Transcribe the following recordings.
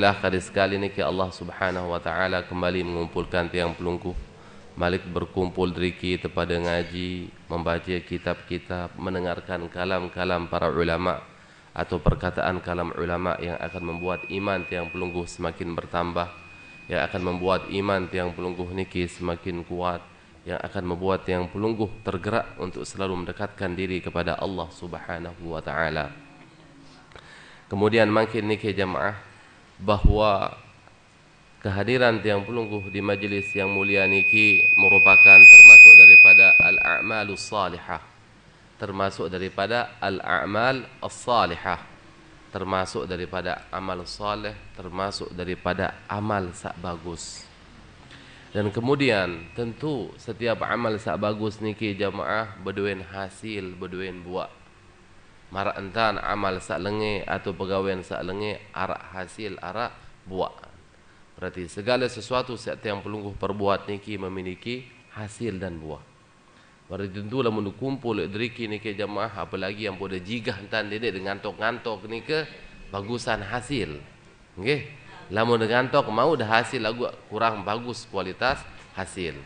Kali sekali ini Allah Subhanahu wa taala kembali mengumpulkan tiang pelungkuh Malik berkumpul dari kita pada ngaji, membaca kitab-kitab, mendengarkan kalam-kalam para ulama atau perkataan kalam ulama yang akan membuat iman tiang pelungkuh semakin bertambah, yang akan membuat iman tiang pelungkuh niki semakin kuat, yang akan membuat tiang pelungkuh tergerak untuk selalu mendekatkan diri kepada Allah Subhanahu wa taala. Kemudian makin niki jamaah bahwa kehadiran tiang pelungguh di majlis yang mulia niki merupakan termasuk daripada al-a'malus salihah, termasuk daripada al-a'mal as-salihah, termasuk daripada amal saleh, termasuk daripada amal sak bagus. Dan kemudian tentu setiap amal sak bagus niki jamaah berduin hasil, berduin buah. Marak entan amal sak lenge atau pegawaian sak lenge arak hasil arak buat. Berarti segala sesuatu yang pelungguh perbuat niki memiliki hasil dan buah. Berarti tentulah mun kumpul driki niki jamaah, apalagi yang pada jigah entan dedek dengan ngantok-ngantok niki bagusan hasil. Nggih. Lamun ngantok mau dah hasil lagu kurang bagus kualitas hasil.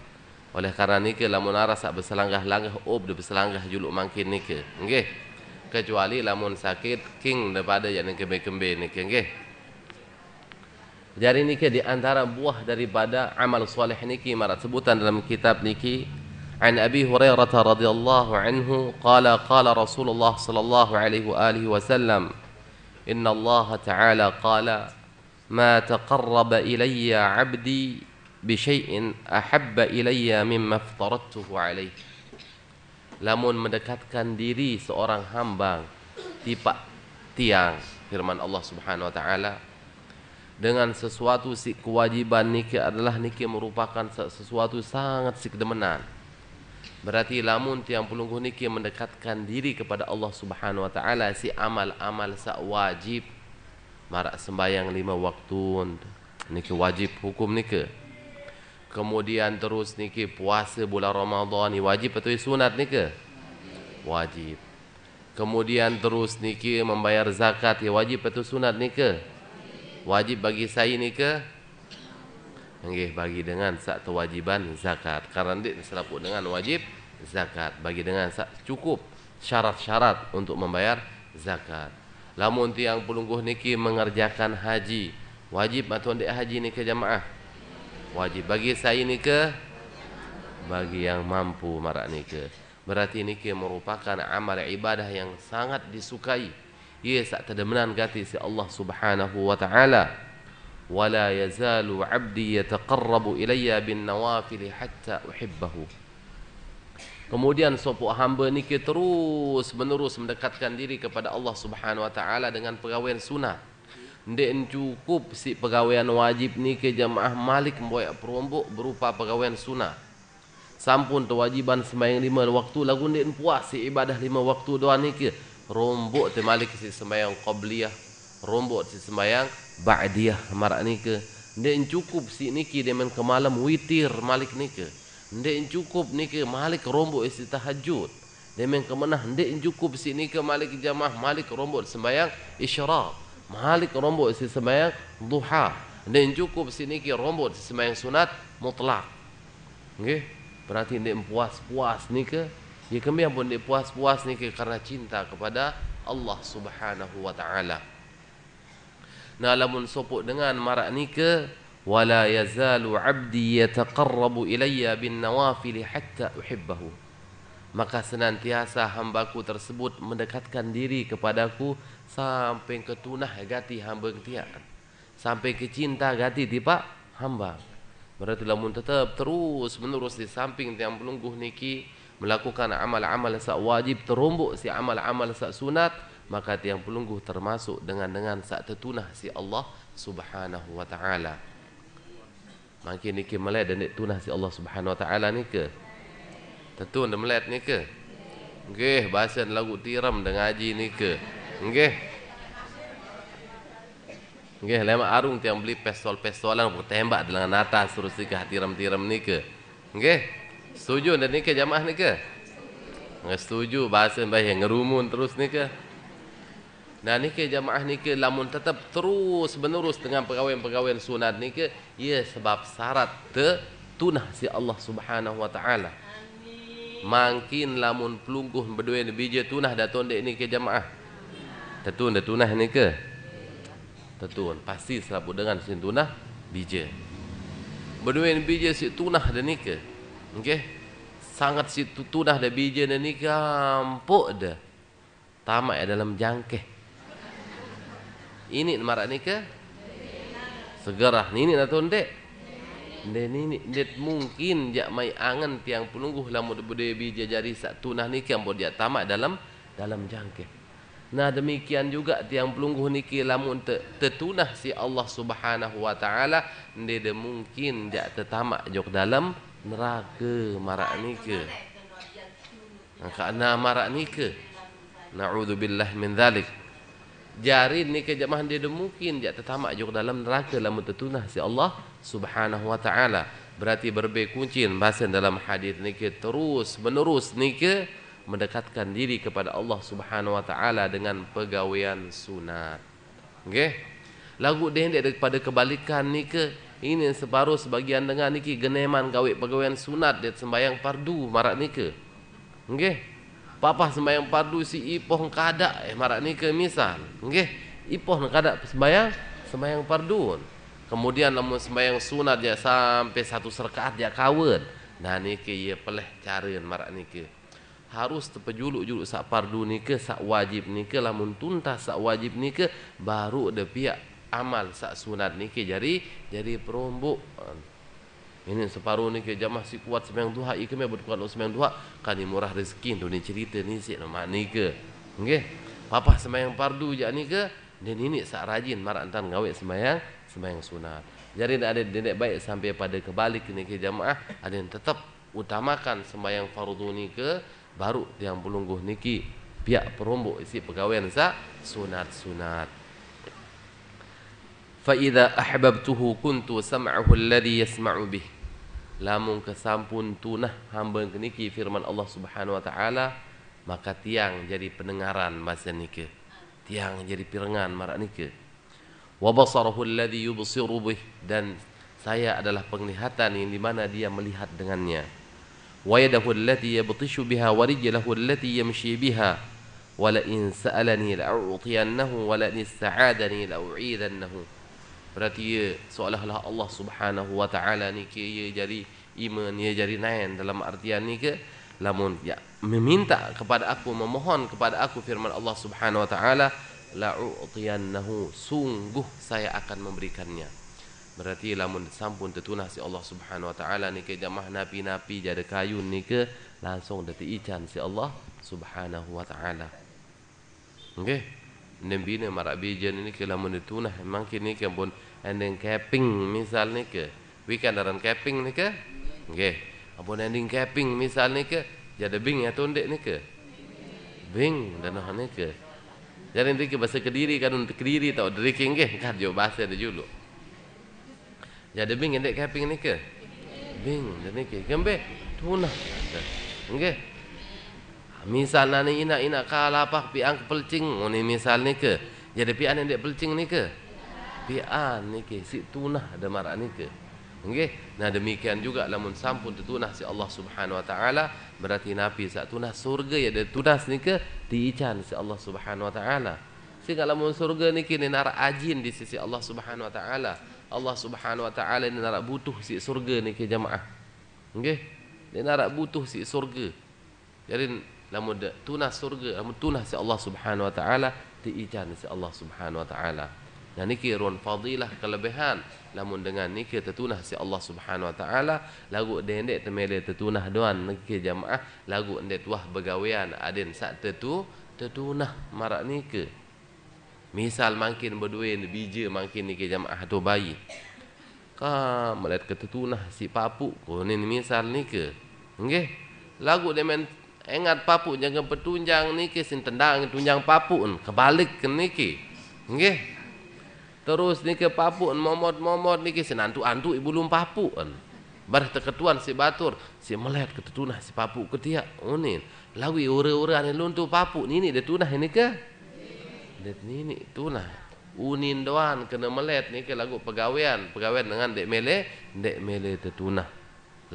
Oleh karena niki lamun aras sak berselanggah-langgah de berselanggah juluk mangkin niki. Nggih. Kecuali lamun sakit king daripada yang kembe-kembe niki nggih. Jadi niki di antara buah daripada amal soleh niki marat sebutan dalam kitab niki an Abi Hurairah radhiyallahu anhu qala Rasulullah sallallahu alaihi wa alihi wasallam inna Allah ta'ala qala ma taqarraba ilayya 'abdi bi syai'in ahabba ilayya mimma aftaradtuhu alaihi. Lamun mendekatkan diri seorang hamba tipak tiang firman Allah Subhanahu wa taala dengan sesuatu si kewajiban niki adalah niki merupakan sesuatu sangat si kedemenan. Berarti lamun tiang pelungguh niki mendekatkan diri kepada Allah Subhanahu wa taala si amal-amal sak wajib marak sembahyang 5 waktu niki wajib hukum niki. Kemudian terus niki puasa bulan Ramadan ni wajib atau sunat niki? Wajib. Kemudian terus niki membayar zakat ya wajib atau sunat niki? Wajib bagi saya niki? Nggih, bagi dengan sak kewajiban zakat. Karena ndik selaput dengan wajib zakat, bagi dengan sak cukup syarat-syarat untuk membayar zakat. Lamun tiang pelungguh niki mengerjakan haji, wajib atau ndik haji niki jamaah? Wajib. Bagi saya ni ke? Bagi yang mampu marak ni ke. Berarti ni ke merupakan amal ibadah yang sangat disukai. Ia sak terdemenan gati si Allah Subhanahu wa taala. Wala yazalu 'abdi yataqarrabu ilayya bin nawafil hatta uhibbahu. Kemudian sopok hamba ni ke terus menerus mendekatkan diri kepada Allah Subhanahu wa taala dengan perkawaian sunat. Ndek cukup si pegawaian wajib ni ke jamaah Malik membuat perombok berupa pegawaian sunnah. Sampun kewajiban sembahyang 5 waktu lagu ndek puas si ibadah 5 waktu doa ni ke rombok te Malik si sembahyang qabliyah, rombok si sembahyang ba'diyah marak ni ke. Ndek cukup si niki demen ke malam witir Malik ni ke. Ndek cukup ni ke Malik rombok si tahajud. Demen ke menah ndek cukup si ni ke Malik jamaah Malik rombok sembahyang isyraq. Malik rombok si sembahyang duha. Dan cukup sini ki rombok si sembahyang sunat mutlak. Nggih. Berarti ndik puas-puas ni ke? Ya kembiang pun ndik puas-puas ni ke karena cinta kepada Allah Subhanahu wa taala. Nah lamun sopok dengan marak ni ke wala yazalu 'abdi yataqarrabu ilayya bin nawafil hatta uhibbahu. Maka senantiasa hambaku tersebut mendekatkan diri kepadaku sampai ke tunah gati hamba ketiaan, sampai ke cinta gati tipak hamba. Berarti lamun tetap terus menerus di samping tiang pelungguh niki melakukan amal-amal sak wajib terombok si amal-amal sak sunat, maka tiang pelungguh termasuk dengan sak tetunah si Allah Subhanahu wa taala. Makin niki melek dan tunah si Allah Subhanahu wa taala niki. Tentu anda melihat ni ke? Nggih, bahasa lagu tiram dan ngaji nika. Nggih. Nggih, lema arung tiang beli pistol-pistolan tembak dengan atas terus nika tiram-tiram nika. Nggih. Setuju dan nika jamaah nika? Nggak setuju bahasa mbah yang ngerumun terus nika. Nah nika jamaah nika lamun tetap terus menerus dengan pegawai-pegawai sunat nika, ya sebab syarat tunah si Allah Subhanahu wa taala. Makin lamun pelungguh berdua bija tunah daton dek nika jamaah. Tetun tunah nika. Tetun pasti selapu dengan sin tunah bija. Berdua bija si tunah dan nika. Okey. Sangat si tunah dan bija dan nika empuk dah. Tamak dalam jangkeh. Ini marak nika. Segarah ini daton dek. Dan ini det mungkin jak mai angan tiang penungguh lamun budaya bija jari sak tunah niki ampun dia tamak dalam jangkeh. Nah demikian juga tiang pelungguh niki lamun tertunah si Allah Subhanahu wa taala dia mungkin jak tertamak jok dalam neraka marak nika. Karena marak nika. Na'udzubillah min dzalik. Jari nika jamaah dia mungkin jak tertamak jok dalam neraka lamun tertunah si Allah Subhanahu wa taala. Berarti berbagai kuncin bahasa dalam hadis nika terus menerus nika mendekatkan diri kepada Allah Subhanahu wa taala dengan pegawaian sunat. Nggih. Lagu dendek daripada kebalikan nika ini separuh sebagian dengan niki geneman gawe pegawaian sunat det sembayang fardu marak nika. Nggih. Papa sembahyang fardu si ipoh kada marak nika misal. Nggih. Ipoh kada sembahyang fardu. Kemudian namun sembahyang sunat dia sampai 1 rakaat dia kawin. Nah niki ia peleh careun marak nika. Harus terpejuluk-juluk sak fardu nika sak wajib nika lamun tuntas sak wajib nika baru ada pihak amal sak sunat niki jadi perombok. Ini separuh ni ke jamaah si kuat sembahyang duha ieu mah berkuat sembahyang duha kan murah rezeki tu ni cerita ni si nama ni ke. Nggih. Papa sembahyang fardu jak ni ke dan ini sak rajin marak antan gawe sembahyang sunat. Jadi ada dendek baik sampai pada kebalik ni ke jamaah ada yang tetap utamakan sembahyang fardu ni ke baru yang pelungguh niki pihak perombok isi pegawaian sak sunat. Fa idza ahbabtuhu kuntu sam'ahu alladhi yasma'u bih. Lamun kesampun tunah hamba niki firman Allah Subhanahu wa taala maka tiang jadi pendengaran masa niki. Tiang jadi pirengan marak niki. Wa basarahu alladhi yubsiru bih dan saya adalah penglihatan yang di mana dia melihat dengannya. Wa yadahu allati yabtishu biha wa rijluhu allati yamshi biha. Wa la in sa'alani la'u'tiyannahu wa la in ista'adani la'u'idannahu. Berarti seolah-olah Allah Subhanahu wa taala niki ia jadi iman ia jadi nain dalam artian ni ke lamun ya meminta kepada aku memohon kepada aku firman Allah Subhanahu wa taala la'u'tiyannahu sungguh saya akan memberikannya. Berarti lamun sampun tertunah si Allah Subhanahu wa taala niki jamaah napi-napi jadi kayun niki langsung diican si Allah Subhanahu wa taala. Okey. Nembina marak bijan ini ke lamun ditunah mungkin ni ke pun ending camping misal ni ke weekend daran camping ni ke nggih ampun ending camping misal ni ke jadi bing ya tondek ni ke bing dan ni ke jadi nanti ke bahasa Kediri kan untuk Kediri tau dari nggih kan jo bahasa ada julu jadi bing endek camping ni ke bing dan ni ke gembe tunah nggih. Misal nani ina kalapah piang pelcing ni misal ni ke. Jadi pian ndek pelcing ni ke. Pian ni ke si tunah ada marak ni ke. Nggih. Nah demikian juga lamun sampun tertunah si Allah Subhanahu wa taala berarti napi sak tunah surga ya ada tunas ni ke diican si Allah Subhanahu wa taala. Sehingga lamun surga ni ke nara ajin di sisi Allah Subhanahu wa taala. Allah Subhanahu wa taala ni nara butuh si surga ni ke jamaah. Nggih. Dia nara butuh si surga. Jadi lamun tunah surga lamun tunah si Allah Subhanahu wa taala diican si Allah Subhanahu wa taala. Nah niki run fadilah kelebihan lamun dengan niki tertunah si Allah Subhanahu wa taala lagu dendek temele tertunah doan niki jamaah lagu ndet wah begawean aden sak tertunah marak niki. Misal makin berdua bija makin niki jamaah tu bayi. Ka melihat ketertunah si papu ko ni misal niki. Nggih. Lagu demen ingat papu jangan petunjang niki sin tendang tunjang papu kebalik ke niki. Nggih. Terus niki papu momot-momot niki sin antu-antu ibu lum papu bar teketuan si batur si melet ketunah si papu ketia unin lawi ure-ure ane luntu papu nini de tunah ini ke det nini tunah unin doan kena melet niki lagu pegawaian dengan dek mele tetunah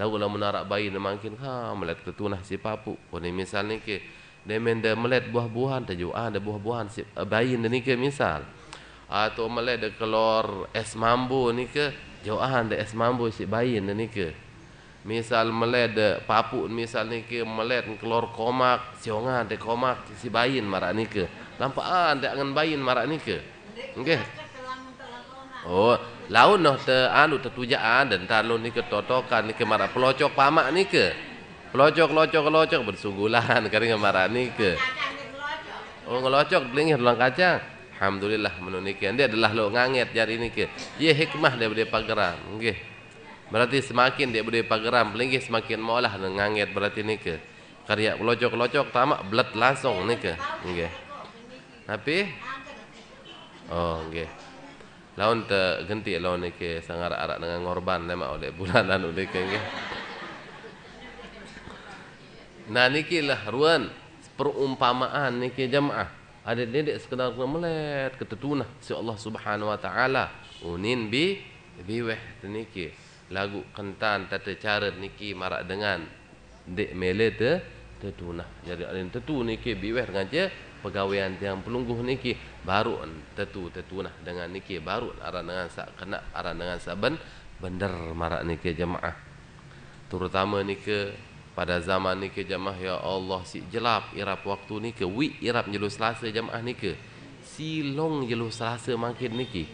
lagu la menarak bayi nemangkin melet tetunah si papu poni misal niki demen de melet buah-buahan taju ada buah-buahan si bayi niki misal atau melet de kelor es mambo niki jauhan de es mambo si bayi niki misal melet de papu misal niki melet kelor komak siongan de komak si bayi marak niki lampaan de angan bayi marak niki nggih. Oh, laun noh te anu tetujaan dan talun niki totokan niki marak pelocok pamak niki. Pelocok bersunggulan kering marak niki. Oh, ngelocok belingih tulang kacang. Alhamdulillah menuniki. Dia adalah lo nganget jari niki. Dia hikmah dia beri pageran. Nggih. Berarti semakin dia beri pageran belingih semakin maulah nganget berarti niki. Karya pelocok tamak belet langsung niki. Nggih. Tapi oh nggih. Laun te genti laun niki sangar-arak dengan ngorban lemak oleh bulanan niki nggih. Nah niki lah ruan perumpamaan niki jamaah. Ada dedek sekedar melet ketetunah si Allah Subhanahu wa taala unin biweh niki lagu kentan tata cara niki marak dengan dek mele tetunah. Jadi ada tetu niki biweh dengan je pegawaian yang pelungguh niki baru tetunah dengan niki baru aran dengan sak kena aran dengan saben bener marak niki jemaah. Terutama niki pada zaman niki jemaah ya Allah si jelap irap waktu niki wi irap jelu Selasa jemaah niki silong jelu Selasa makin niki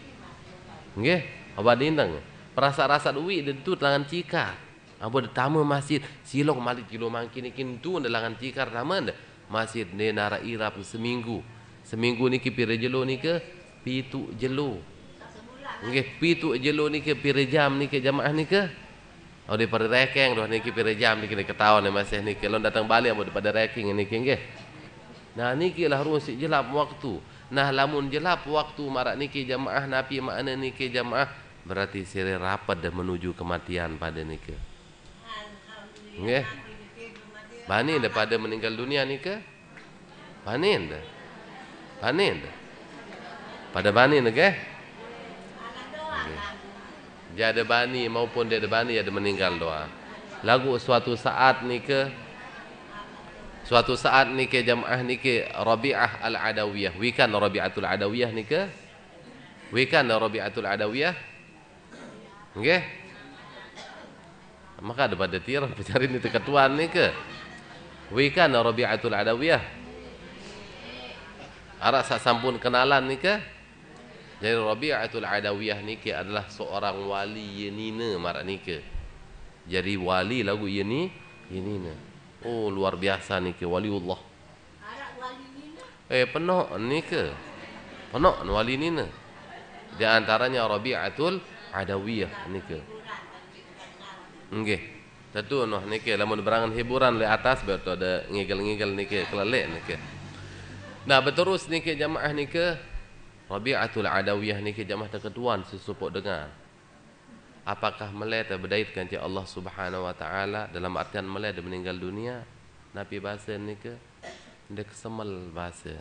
nggih aba dindang perasa-rasa wi dentu tangan cikar aba tamu masjid silong malik jelu makin niki tu delangan cikar taman masjid ne nara irap seminggu niki pira jelo niki pitu jelo nggih pitu jelo niki pira jam niki jemaah niki oh daripada rekeng doh niki pira jam niki ketahuan masih niki lon datang balik apa daripada reking niki nggih. Nah niki lah rusi jelap waktu. Nah lamun jelap waktu marak niki jamaah napi makna niki jamaah berarti sire rapat dah menuju kematian pada niki. Nggih. Bani daripada meninggal dunia niki. Banin dah. Pada bani niki. Dia ada bani maupun dia ada bani ada meninggal doa. Lagu suatu saat niki jamaah niki Rabi'ah al-Adawiyah. Wikan Rabi'atul Adawiyah niki. Wikan Rabi'atul Adawiyah. Nggih. Maka ada pada tiar pencari ni ketuan niki. Wikan Rabi'atul Adawiyah. Arak sak sampun kenalan niki. Jadi Rabi'atul Adawiyah niki adalah seorang wali yenina marak niki. Jadi wali lagu yenina. Oh luar biasa niki waliullah. Arak wali nina? Penuh niki. Penuh wali nina. Di antaranya Rabi'atul Adawiyah niki. Nggih. Tentu noh niki lamun berangan hiburan le atas beto ada ngigel-ngigel niki kelelek niki. Nah berterus niki jamaah niki Rabi'atul Adawiyah niki jamaah terketuan sesupuk dengar. Apakah melet berdaitkan ke Allah Subhanahu wa taala dalam artian melet meninggal dunia? Nabi bahasa niki ndek semel bahasa.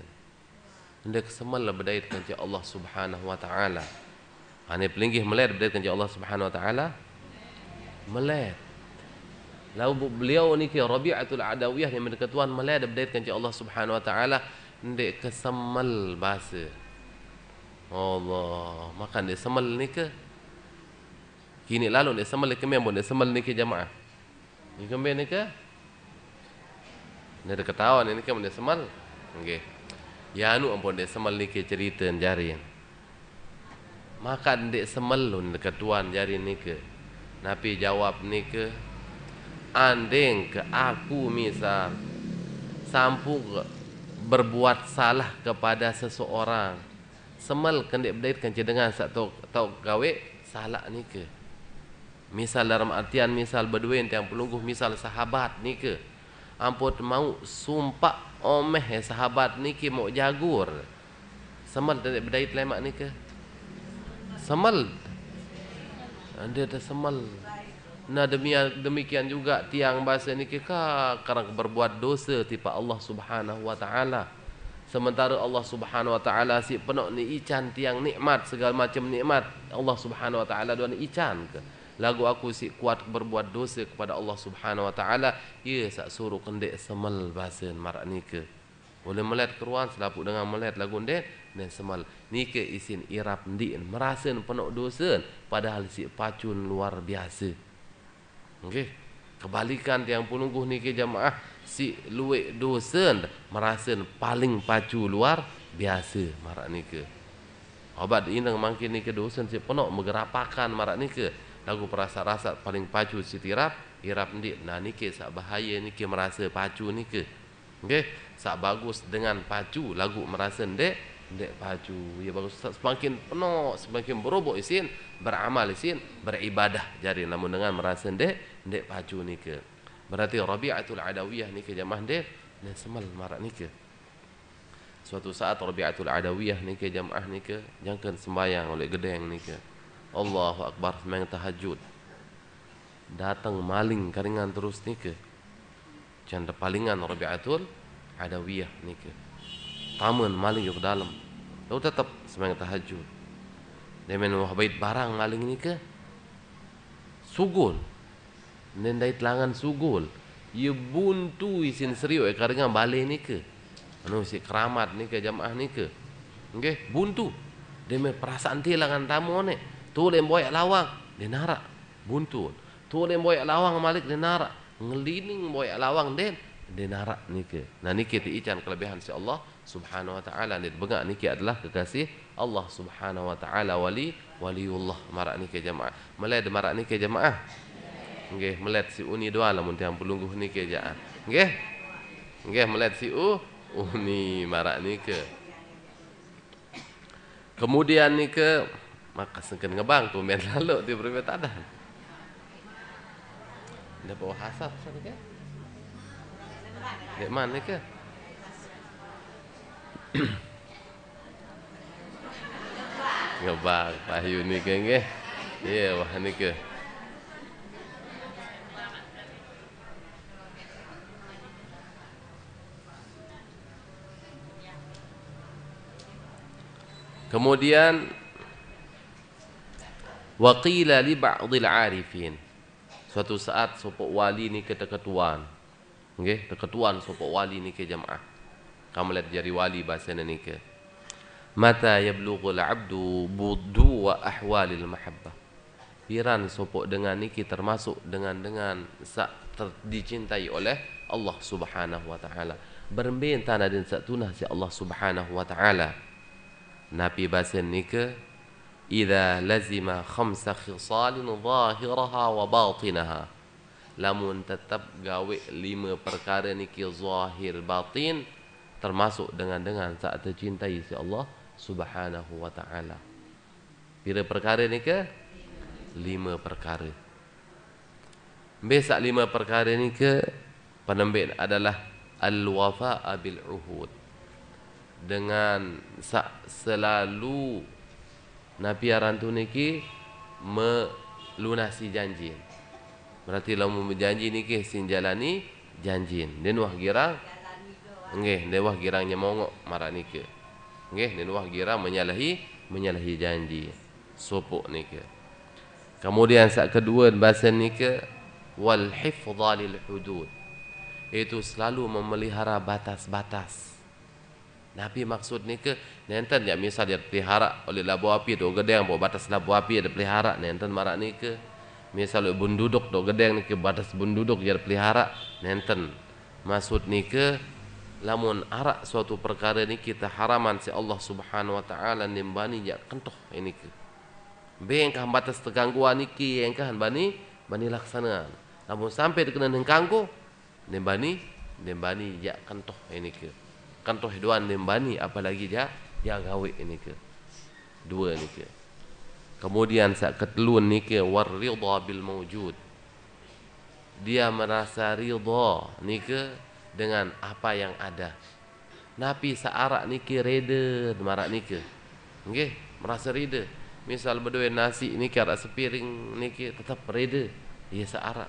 Ndek semel berdaitkan ke Allah Subhanahu wa taala. Ane pelinggih melet berdaitkan ke Allah Subhanahu wa taala. Melet. Lalu beliau niki Rabi'atul Adawiyah yang berketuan melet berdaitkan ke Allah Subhanahu wa taala ndek kesemel bahasa. Allah makan dia semel ni ke kini lalu dia semel ke memang dia semel ni ke jamaah ni kemben ni ke ni ada ketahuan ni ke dia semel okey ya anu ampun dia semel ni ke cerita jari makan dia semel lun dekat tuan jari ni ke Nabi jawab ni ke andeng ke aku misal sampung berbuat salah kepada seseorang semal kendek berdaitkan dengan satu tau gawe salah ni ke misal dalam artian misal berduin yang pelungguh misal sahabat ni ke ampun mau sumpah omeh sahabat niki mau jagur. Semal dari bedait lemak niki. Semal. Dia ada semal. Nah demikian juga tiang bahasa niki karena berbuat dosa tipa Allah Subhanahu wa taala. Sementara Allah Subhanahu wa taala si penuh ni ican tiang nikmat segala macam nikmat Allah Subhanahu wa taala doan ican ke. Lagu aku si kuat berbuat dosa kepada Allah Subhanahu wa taala, ia sak suruh kendek semal bahasa marak nike. Boleh melet keruan selaput dengan melet lagu ndek dan semal nike isin irap ndin merasa penuh dosa padahal si pacun luar biasa. Okey, kebalikan tiang penungguh niki jamaah si luwek dosa merasa paling pacu luar biasa marak nike. Obat inang mangkin nike dosa si penuh menggerapakan marak nike. Lagu perasa-rasa paling pacu si irap ndik. Nah nike sak bahaya nike merasa pacu nike. Okey, sak bagus dengan pacu lagu merasa ndek pacu. Ya bagus semakin penuh semakin berobok isin beramal isin beribadah jadi namun dengan merasa ndek pacu nike. Berarti Rabi'atul Adawiyah nike jamaah ndek dan semal marak nike. Suatu saat Rabi'atul Adawiyah nike jamaah nike jangkan sembayang oleh gedeng nike. Allahu Akbar sembahyang tahajud. Datang maling karingan terus nike. Canda palingan Rabi'atul Adawiyah nike. Taman maling yuk dalam. Lalu tetap sembahyang tahajud. Dia main bait barang maling nike. Sugul. Nendai telangan sugul. Ia buntu isin serius karingan balai nike. Anu si keramat nike jamaah nike. Okey, buntu. Dia main perasaan tilangan tamu ne. Tu lem boyak lawang dia narak buntu. Tu lem boyak lawang malik dia narak ngeliling boyak lawang dia narak nike. Nah nike ti ican kelebihan si Allah Subhanahu wa taala. Dia bengak nike adalah kekasih Allah Subhanahu wa taala waliullah marak nike jamaah. Meled marak nike jamaah. Nggih, meled si uni doa lamun tiang pelungguh nike jaan. Nggih. Nggih meled si uni marak nike. Kemudian nike maka sengken ngebang tu main lalu di perbetadan. Dia bawa hasad sana ke? Dek mana ke? Ngebang payu ni ke nggih. Ya wah ni ke. Kemudian waqila li ba'dil 'arifin. Suatu saat sopok wali ni ketuan. Nggih, ketuan sopok wali ni ke jamaah. Kamu lihat jadi wali bahasana ni ke. Mata yablughul 'abdu buddu wa ahwalil mahabbah. Piran sopok dengan niki termasuk dengan dicintai oleh Allah Subhanahu wa taala. Berminta dan satuna si Allah Subhanahu wa taala. Nabi bahasa ni ke إذا لزم 5 خصال ظاهرها وباطنها. Lamun tetap gawe 5 perkara niki zahir batin termasuk dengan saat tercintai si Allah Subhanahu wa taala. Pira perkara niki? 5 perkara. Besak 5 perkara niki penembik adalah al-wafa' bil uhud. Dengan selalu Nabi arantu niki melunasi janji. Berarti lamun berjanji niki sin jalani janji. Den wah girang nggih, den wah girang nyemongok marak niki. Nggih, den wah girang menyalahi janji. Sopok niki. Kemudian sak kedua bahasa niki wal hifdha lil hudud. Itu selalu memelihara batas-batas. Nabi maksud ni ke nenten ya misal dia pelihara oleh labu api tu gedeng bawa batas labu api dia pelihara nenten marak ni ke misal bunduduk tu gedeng ni ke batas bunduduk dia pelihara nenten maksud ni ke lamun arak suatu perkara ni kita haraman si Allah Subhanahu wa taala nimbani jak kentoh ini ke bengkah batas tegangguan niki engkah bani laksana lamun sampai dikena nengkanggu nimbani jak kentoh ini ke kantoh doan nembani apalagi dia gawe ini ke dua ni ke. Kemudian sak ketelun ni ke waridha bil mawjud. Dia merasa ridha ni ke dengan apa yang ada. Napi searak niki reda marak nika. Nggih, merasa reda. Misal berdua nasi niki arak sepiring niki tetap reda. Ia searak.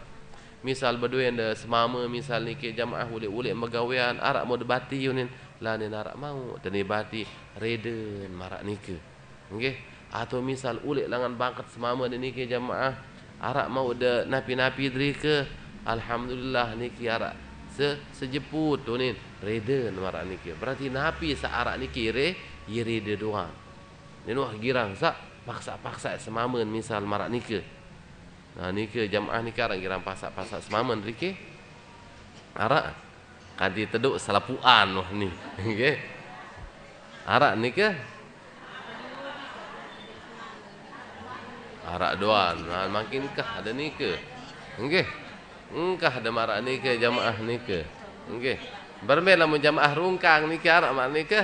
Misal berdua anda semama misal niki jamaah ulik-ulik megawean arak mau debati yunin lanin arak mau tani bati reda marak nika. Nggih. Atau misal ulik langan bangkat semama niki jamaah arak mau de napi-napi drika alhamdulillah niki arak sejeput tu ni reda marak niki. Berarti napi searak niki reda doang. Ni wah girang sak paksa-paksa semamen misal marak niki. Nah niki jamaah niki arang girang paksa-paksa semamen niki. Arak kanti teduk salapuan wah ni. Nggih. Arak niki arak doan. Nah, makinkah ada niki? Nggih. Engkah ada marak niki jamaah niki. Nggih. Bermain lamun jamaah rungkang niki arak mak niki.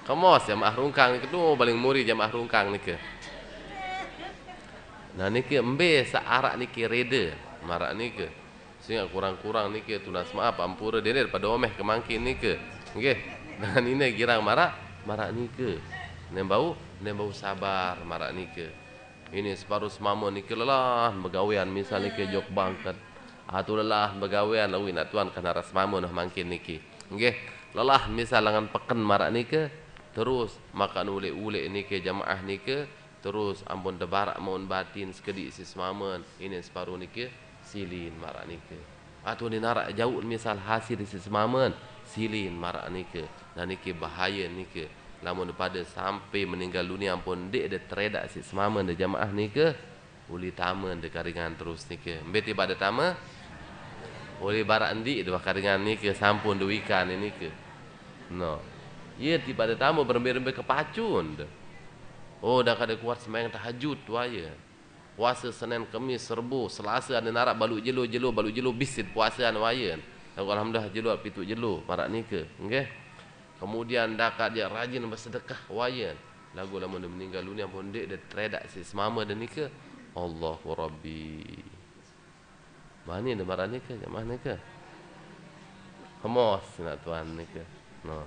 Kemos jamaah rungkang niki tu paling muri jamaah rungkang niki. Nah niki embe searak niki reda marak niki. Sehingga kurang-kurang niki tunas maaf ampura dene daripada omeh kemangkin niki. Nggih. Dan ini girang marak niki. Nem bau sabar marak niki. Ini separuh semama niki lelah begawean misal niki jok bangkat. Atau lelah begawean lawi nak tuan kana ras mama noh mangkin niki. Nggih, lelah misal langan peken marak niki terus makan ule-ule niki jamaah niki terus ampun debarak maun batin sekedik si semamen ini separuh niki silin marak niki. Atau ni narak jauh misal hasil si semamen silin marak niki. Nah niki bahaya niki. Lamun pada sampai meninggal dunia ampun dek de teredak si semamen de jamaah niki uli tamen de karingan terus niki. Mbeti pada tama oleh barak endi dua karingan ni ke sampun duikan ini ke. No. Ye tiba ada tamu berembe-rembe kepacun. Oh dah kada kuat sembahyang tahajud waya. Puasa Senin, Kamis, Serbu, Selasa ada narak balu jelo bisit puasa an waya. Alhamdulillah jelo pitu jelo marak ni ke. Nggih. Kemudian dah dia rajin bersedekah waya. Lagu lamun dia meninggal dunia pun dek dia teredak si semama dan ni ke. Allahu Rabbi. Mana ni marah ni ke? Jamaah ni ke? Kemos nak tuan ni ke? No.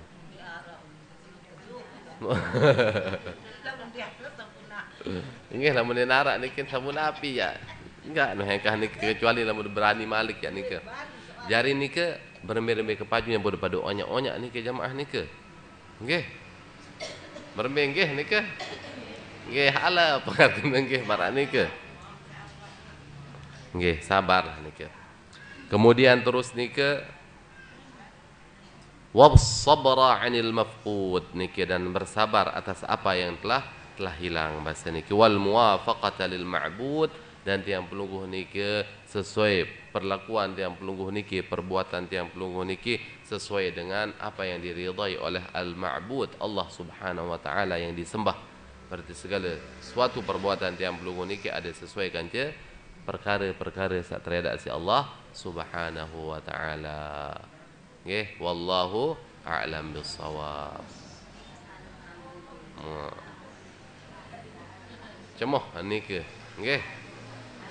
Ingat lamun dia narak ni kan sabun api ya. Enggak noh hengkah ni kecuali lamun berani malik ya ni ke. Jari ni ke berembe-rembe ke paju yang bodoh pada onyak-onyak ni ke jamaah ni ke. Nggih. Berembe nggih ni ke. Nggih hala pengertian nggih marah ni ke. Nggih, sabarlah niki. Kemudian terus niki was-sabra 'anil mafqud niki dan bersabar atas apa yang telah hilang bahasa niki wal muwafaqata lil ma'bud dan tiang pelungguh niki sesuai perlakuan tiang pelungguh niki perbuatan tiang pelungguh niki sesuai dengan apa yang diridai oleh al-ma'bud Allah Subhanahu wa taala yang disembah. Berarti segala suatu perbuatan tiang pelungguh niki ada sesuaikan je perkara-perkara sak teredak si Allah Subhanahu wa taala. Nggih, wallahu a'lam bissawab. Cemoh niki. Nggih.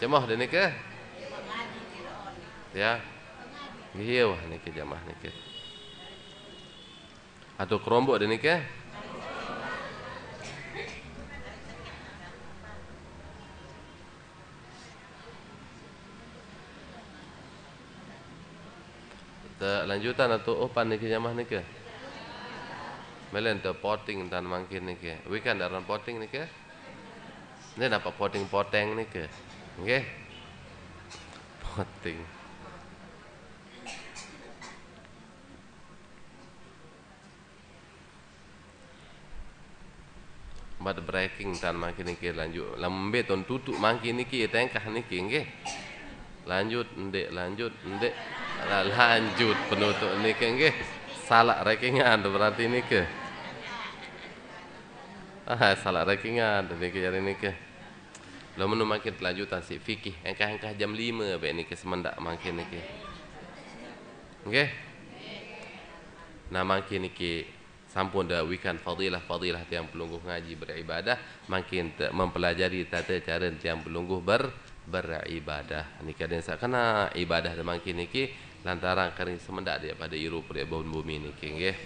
Cemoh de niki. Ya. Nggih wah niki jamaah niki. Atau kerombok de niki. Lanjutan atau opan niki jamaah niki. Melen tu potting tan mangkin niki. Weekend daran potting niki. Ni dapat potting niki. Nggih. Potting. Bad breaking tan mangkin niki lanjut. Lambe ton tutuk mangkin niki tengkah niki nggih. Lanjut ndek lanjut penutup niki nggih salah rankingan berarti niki salah rankingan niki jari niki lo menu makin lanjutan si fikih engkah jam 5 bae niki semendak makin niki nggih nah makin niki sampun dah wikan fadilah tiang pelungguh ngaji beribadah makin mempelajari tata cara tiang pelungguh beribadah. Niki ada sakana ibadah makin niki lantaran kering semendak dia pada iru pada bumi niki nggih.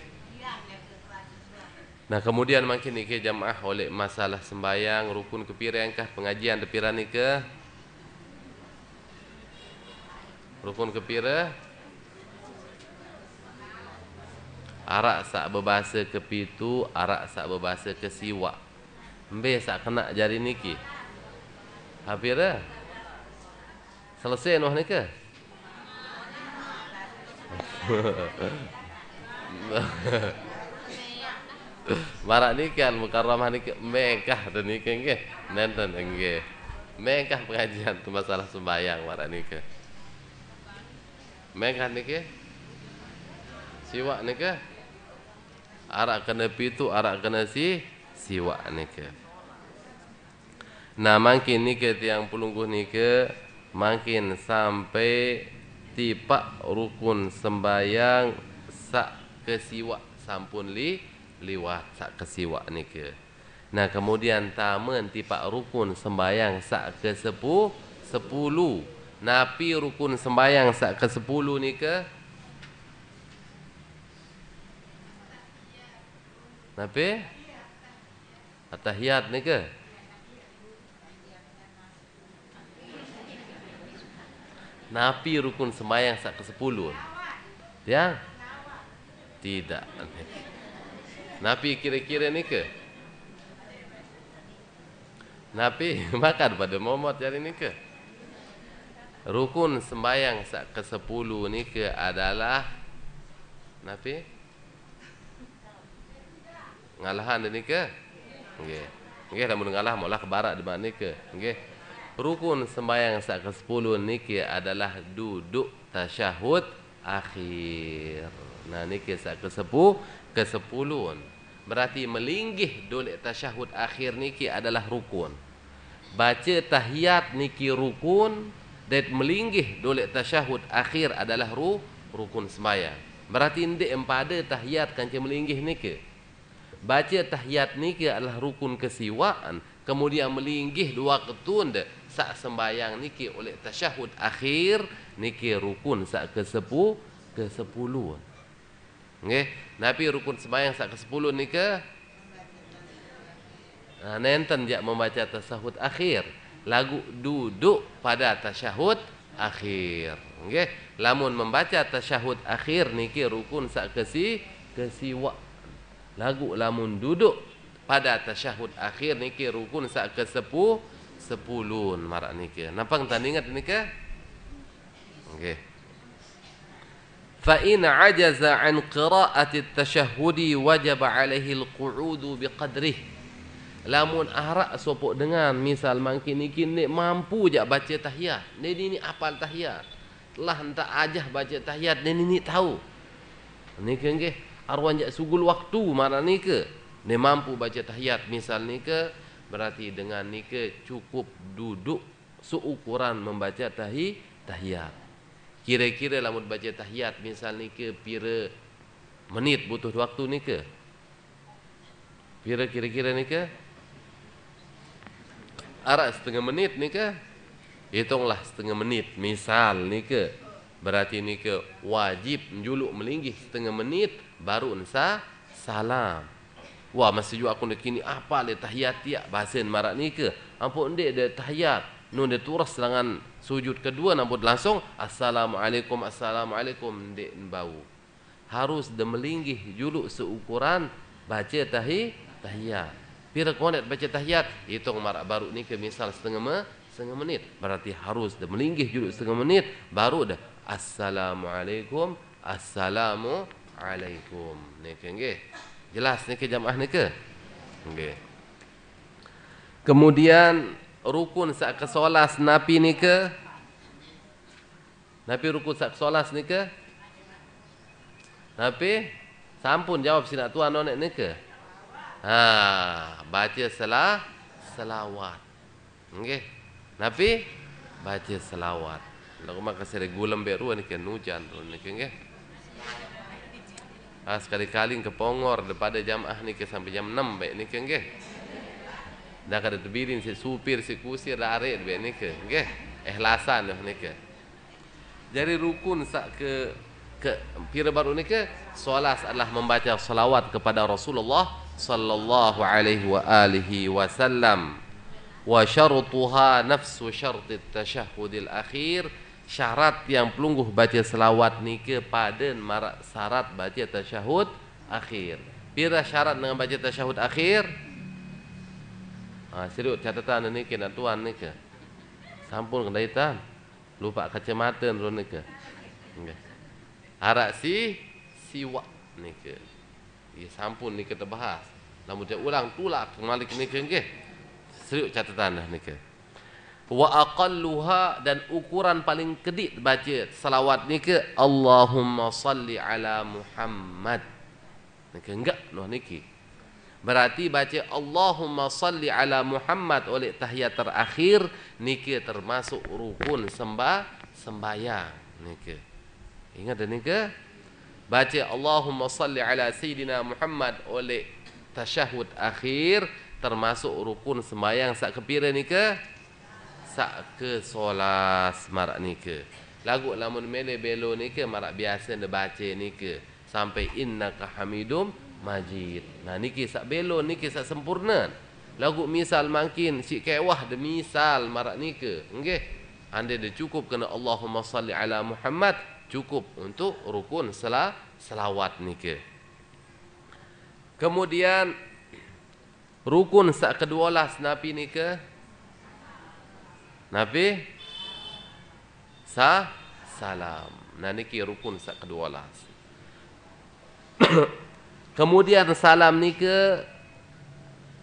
Nah kemudian makin niki jamaah oleh masalah sembayang rukun kepira kah pengajian depira niki rukun kepira arak sak berbahasa kepitu arak sak berbahasa kesiwak embe sak kena jari niki hapira selesai noh niki marak niki al mukarramah niki mekah dan niki nggih nenten nggih mekah pengajian tu masalah sembayang marak niki mekah niki siwak niki arak kena pitu arak kena siwak niki nah makin niki tiang pulungguh niki makin sampai tipak rukun sembayang sak kesiwak sampun liwat sak kesiwak niki. Nah kemudian tamen tipak rukun sembayang sak ke 10. Napi rukun sembayang sak ke 10 niki. Napi atahiyat niki. Napi rukun sembayang sak ke 10. Ya? Tidak. Napi kira-kira ni ke? Napi makan pada momot hari ni ke? Rukun sembayang sak ke 10 ni ke adalah Napi? Ngalahan ni ke? Nggih. Nggih lamun ngalah maulah ke barat di mana ke? Nggih. Rukun sembayang sak ke 10 niki adalah duduk tasyahud akhir. Nah niki sak ke 10 berarti melinggih dolek tasyahud akhir niki adalah rukun. Baca tahiyat niki rukun dan melinggih dolek tasyahud akhir adalah rukun sembayang. Berarti ndek empada tahiyat kanca melinggih niki. Baca tahiyat niki adalah rukun kesiwaan, kemudian melinggih dua ketun sak sembayang niki oleh tasyahud akhir niki rukun sak ke 10 nggih. Nabi rukun sembayang sak ke 10 niki nenten jak membaca tasyahud akhir lagu duduk pada tasyahud akhir nggih. Lamun membaca tasyahud akhir niki rukun sak ke siwak lagu lamun duduk pada tasyahud akhir niki rukun sak ke 10 marak niki. Nampak tan ingat niki? Nggih. Fa in ajaza an qira'ati at-tashahhudi wajib 'alaihi al-qu'udu biqadrih. Lamun arak sopok dengan misal mangkin niki nek mampu jak baca tahiyat. Ni apal tahiyat. Telah hentak ajah baca tahiyat ni tahu. Niki nggih arwan jak sugul waktu marak niki. Ni mampu baca tahiyat misal niki berarti dengan niki cukup duduk seukuran membaca tahiyat. Kira-kira lamun baca tahiyat misal niki pira menit butuh waktu niki? Pira kira-kira niki? Arak setengah menit niki? Hitunglah setengah menit misal niki. Berarti niki wajib njuluk melinggih setengah menit baru salam. Wah masih juga aku nak kini apa le tahiyat tiak bahasan marak ni ke? Ampun ndek de tahiyat. Nun de turas dengan sujud kedua nampun langsung assalamualaikum ndek bau. Harus de melinggih juluk seukuran baca tahiyat. Pira konet baca tahiyat hitung marak baru ni ke misal setengah menit. Berarti harus de melinggih juluk setengah menit baru dah assalamualaikum. Ni ke nggih. Jelas ni ke jamaah ni ke? Nggih. Kemudian rukun sak ke solas napi ni ke? Napi rukun sak solas ni ke? Napi sampun jawab sina tuan onek ni ke? Baca selawat. Nggih. Napi baca selawat. Lagu maka sere gulam beru ni ke nujan tu ni ke nggih. Sekali-kali ke Pongor daripada jamaah ni ke sampai jam 6 baik ni ke nggih. Dah kada terbirin si supir si kusir dah arek baik ni ke nggih. Ikhlasan ni ke. Jadi rukun sak ke pira baru ni ke solat adalah membaca salawat kepada Rasulullah sallallahu alaihi wa alihi wasallam. Wa syartuha nafsu syartit tasyahhudil akhir. Syarat yang pelungguh baca selawat ni ke pada marak syarat baca tasyahud akhir. Pira syarat dengan baca tasyahud akhir? Serius catatan ni ke nak tuan ni ke? Sampun kena hitam. Lupa kacamata ni ke? Okay. Harap siwak ni ke? Ya sampun ni kita bahas. Namun dia ulang tulak kembali ni ke nggih. Serius catatan dah ni ke. Wa aqalluha dan ukuran paling kedit baca selawat ni ke Allahumma salli ala Muhammad. Ni ke enggak noh niki. Berarti baca Allahumma salli ala Muhammad oleh tahiyat terakhir niki termasuk rukun sembahyang niki. Ingat dah niki? Baca Allahumma salli ala Sayyidina Muhammad oleh tasyahud akhir termasuk rukun sembahyang sak kepira niki? Sak ke solat marak niki. Lagu lamun mele belo niki marak biasa nda baca niki sampai innaka hamidum majid. Nah niki sak belo niki sak sempurna. Lagu misal makin si kewah de misal marak niki. Nggih. Anda dah cukup kena Allahumma salli ala Muhammad cukup untuk rukun selawat niki. Kemudian rukun sak ke-12 napi niki. Nabi salam. Nah niki rukun sak ke-12. Kemudian salam ni ke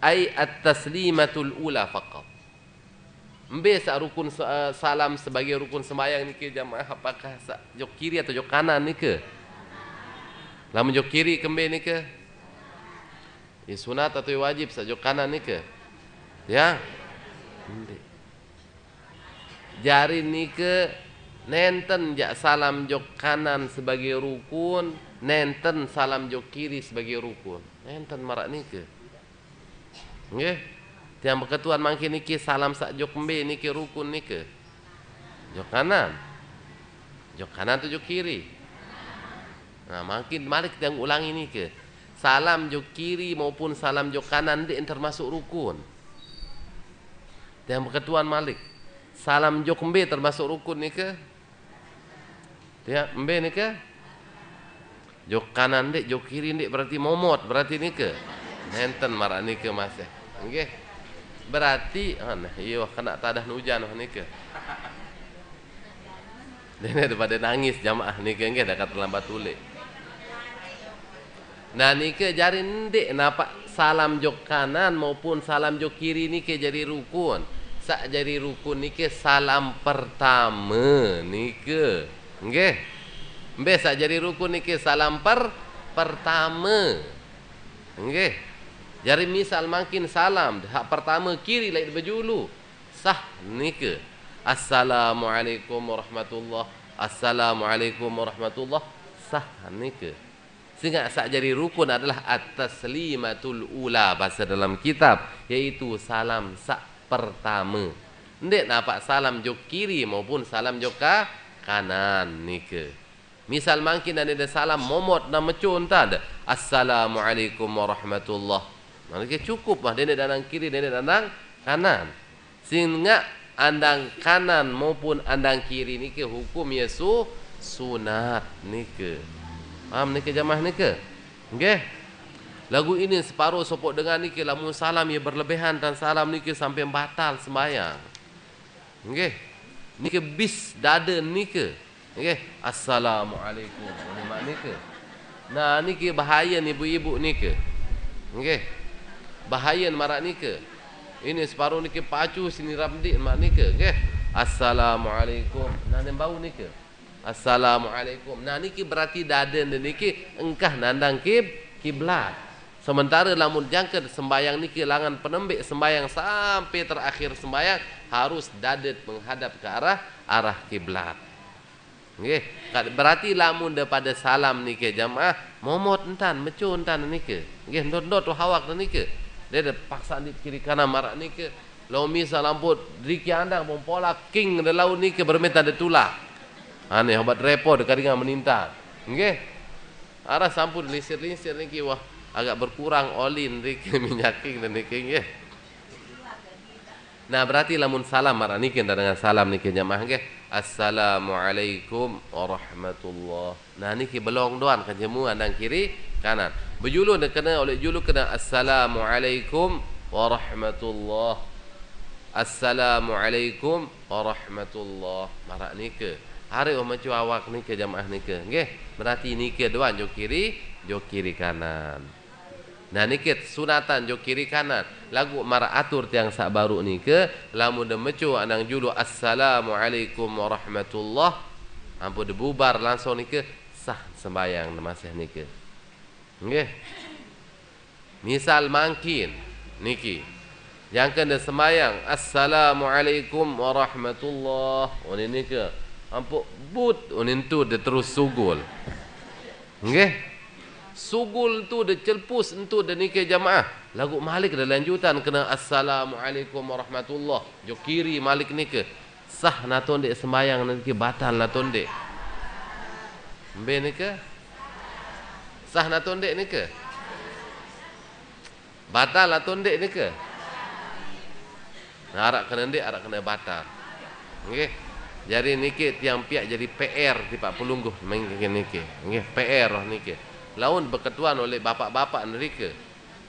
ai at-taslimatul ula faqat. Embe sak rukun salam sebagai rukun sembahyang ni ke jamaah apakah sak jok kiri atau jok kanan ni ke? Lamun jok kiri kembe ni ke? Sunat atau wajib sak jok kanan ni ke? Ya. Jari ni ke nenten jak salam jok kanan sebagai rukun, nenten salam jok kiri sebagai rukun. Nenten marak ni ke? Nggih. Tiang berketuan mangkin niki salam sak jok mbe niki rukun ni ke? Jok kanan. Jok kanan tu jok kiri. Nah, makin malik tiang ulangi ni ke? Salam jok kiri maupun salam jok kanan dia termasuk rukun. Tiang berketuan malik. Salam jok mbe termasuk rukun ni ke? Dia mbe ni ke? Jok kanan dik, jok kiri dik berarti momot, berarti ni ke? Nenten marak ni ke masih. Okey. Berarti iya kena tadah hujan ni ke? Dia daripada nangis jamaah ni ke nggih dah kata lambat tulik. Nah ni ke jari ndik nampak salam jok kanan maupun salam jok kiri ni ke jadi rukun. Sak jadi rukun ni ke salam pertama ni ke. Nggih. Mbe sak jadi rukun ni ke salam pertama. Nggih. Jadi misal makin salam hak pertama kiri lain berjulu. Sah ni ke. Assalamualaikum warahmatullahi. Assalamualaikum warahmatullahi. Sah ni ke. Sehingga sak jadi rukun adalah at-taslimatul ula bahasa dalam kitab, iaitu salam sak pertama. Ndik nampak salam jok kiri maupun salam jok kanan ni ke. Misal makin ada salam momot na mecun tak ada. Assalamualaikum warahmatullahi. Maka cukup lah dia dandang kiri, dia dandang kanan. Sehingga andang kanan maupun andang kiri ni ke hukum Yesus sunat ni ke. Faham ni ke jamaah ni ke? Okey. Lagu ini separuh sopok dengan ni ke lamun salam ia berlebihan dan salam ni ke sampai batal sembahyang. Okey. Ni ke bis dada ni ke. Okey. Assalamualaikum. Ni mak ni ke. Nah ni ke bahaya ni ibu-ibu ni ke. Okey. Bahaya marak ni ke. Ini separuh ni ke pacu sini ramdik mak ni ke. Okey. Assalamualaikum. Nah ni bau ni ke. Assalamualaikum. Nah ni ke berarti dada ni ke engkah nandang kiblat. Sementara lamun jangka sembayang ni ke langan penembik sembayang sampai terakhir sembayang harus dadat menghadap ke arah kiblat. Nggih, berarti lamun daripada salam ni ke jamaah momot entan mecun entan ni ke. Nggih, ndot-ndot hawak ni ke. Dia ada paksa di kiri kanan marak ni ke. Lau misal lamput riki andang pola king de laut ni ke bermeta de tulak. Aneh obat repot dekat dengan menintang. Nggih. Arah sampun lisir-lisir niki wah agak berkurang olin niki minyaking dan niki nggih. Nah berarti lamun salam marah niki dengan salam niki jamaah nggih. Assalamualaikum warahmatullah. Nah niki belong doan kejemuan dan kiri kanan. Berjulu kena oleh julu kena assalamualaikum warahmatullah. Assalamualaikum warahmatullah. Marah niki. Hari macam awak niki jamaah niki nggih. Berarti niki doan jo kiri kanan. Nah niki sunatan jo kiri kanan. Lagu mara atur tiang sak baru niki lamun de mecu anang julu assalamualaikum warahmatullah. Ampun dibubar langsung niki sah sembayang masih niki. Nggih. Misal mangkin niki. Yang kena sembayang assalamualaikum warahmatullah. Oni niki ampun but oni tu de terus sugul. Nggih. Sugul tu de celpus entu de niki jamaah. Lagu malik de lanjutan kena assalamualaikum warahmatullah. Jo kiri malik niki. Sah naton dek sembayang niki batal naton dek. Mbe niki? Sah naton dek niki? Batal naton dek niki? Nah, arak kena dek, arak kena batal. Nggih. Jadi niki tiang piak jadi PR di Pak Pelungguh mengiki niki. Nggih, PR niki. Laun berketuan oleh bapak-bapak mereka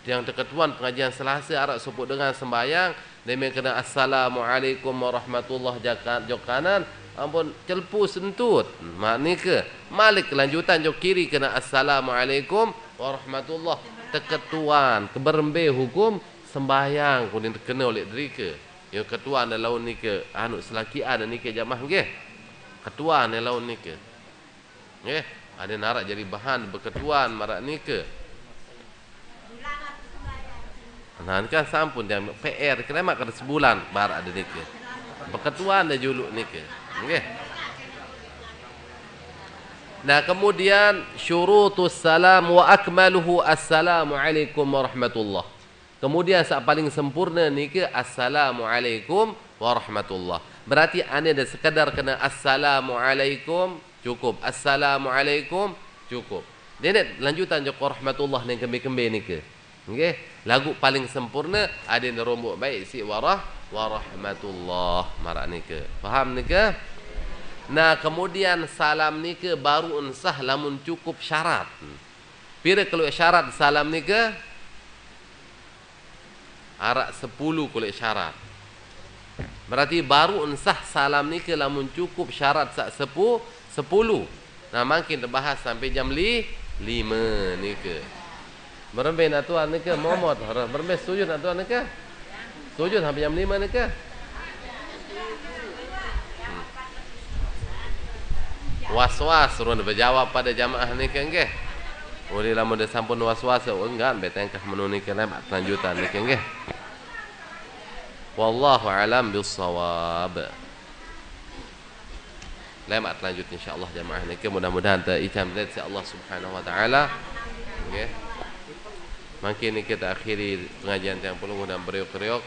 yang terketuan pengajian Selasa arak sebut dengan sembayang demi kena assalamualaikum warahmatullah jok kanan ampun celpu sentut maknika malik kelanjutan jok kiri kena assalamualaikum warahmatullah terketuan keberembe hukum sembayang kuning terkena oleh mereka yang ketuan dan laun nika anu selakian dan nika jamaah nggih ketuan dan laun nika nggih ada narak jadi bahan berketuan marak nika. Nah kan sampun dia PR kena kada sebulan bar ada nika. Berketuan dah juluk nika. Nggih. Nah kemudian syurutus salam wa akmaluhu assalamualaikum warahmatullah. Kemudian sak paling sempurna nika assalamualaikum warahmatullah. Berarti anda dah sekadar kena assalamualaikum cukup. Assalamualaikum cukup. Dia lanjutan joko rahmatullah ning kembe-kembe niki. Nggih, lagu paling sempurna ada nerombok baik si warahmatullah marak niki. Faham niki? Nah, kemudian salam niki baru sah lamun cukup syarat. Pira kalau syarat salam niki? Arak 10 kalau syarat. Berarti baru sah salam niki lamun cukup syarat sak 10. Nah makin terbahas sampai jam 5 nika. Berembe nak tuan nika momot. Berembe setuju nak tuan nika? Setuju sampai jam 5 nika? Was-was suruh berjawab pada jamaah nika nggih. Uli lamun dah sampun was-was enggak betengkah menu nika lemak lanjutan nika nggih. Wallahu alam bissawab. Lemak lanjut insyaallah jamaah niki mudah-mudahan tericam dari Allah Subhanahu wa taala. Nggih. Mungkin kita akhiri pengajian yang pelungguh dan beriuk-riuk.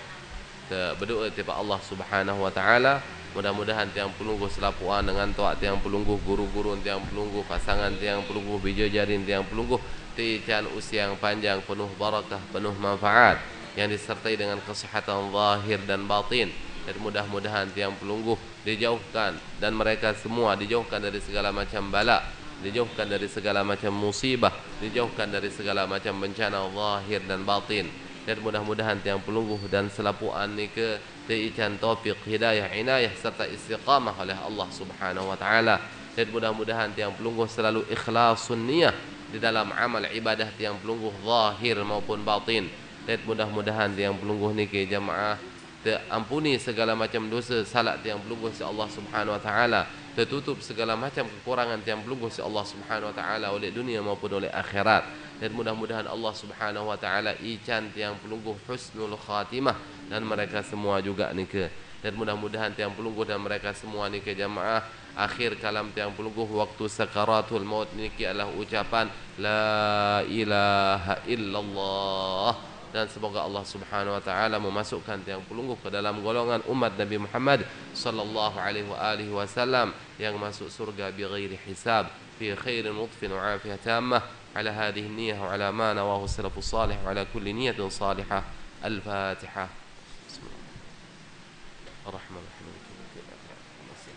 Berdoa kepada Allah Subhanahu wa taala mudah-mudahan tiang pelungguh selapuan dengan taat tiang pelungguh guru-guru tiang pelungguh pasangan tiang pelungguh bijajarin tiang pelungguh tian usia yang panjang penuh barakah penuh manfaat yang disertai dengan kesehatan zahir dan batin. Dan mudah-mudahan tiang pelungguh dijauhkan dan mereka semua dijauhkan dari segala macam bala, dijauhkan dari segala macam musibah, dijauhkan dari segala macam bencana zahir dan batin. Dan mudah-mudahan tiang pelungguh dan selapuan nika diican taufik hidayah inayah serta istiqamah oleh Allah Subhanahu wa taala. Dan mudah-mudahan tiang pelungguh selalu ikhlasun niyah di dalam amal ibadah tiang pelungguh zahir maupun batin. Dan mudah-mudahan tiang pelungguh niki jamaah ampuni segala macam dosa salat tiang pelungguh si Allah Subhanahu wa taala, tertutup segala macam kekurangan tiang pelungguh si Allah Subhanahu wa taala oleh dunia maupun oleh akhirat. Dan mudah-mudahan Allah Subhanahu wa taala ican tiang pelungguh husnul khatimah dan mereka semua juga nika. Dan mudah-mudahan tiang pelungguh dan mereka semua nika jamaah akhir kalam tiang pelungguh waktu sakaratul maut niki adalah ucapan la ilaha illallah. dan semoga Allah Subhanahu wa taala memasukkan tiang pelungguh ke dalam golongan umat Nabi Muhammad sallallahu alaihi wasallam yang masuk surga bighairi hisab fi khairin lutfin wa afiyah tammah ala hadhihi niyyah wa ala ma nawahu salafus salih wa ala kulli niyyatin salihah. Al-Fatihah. Bismillahirrahmanirrahim.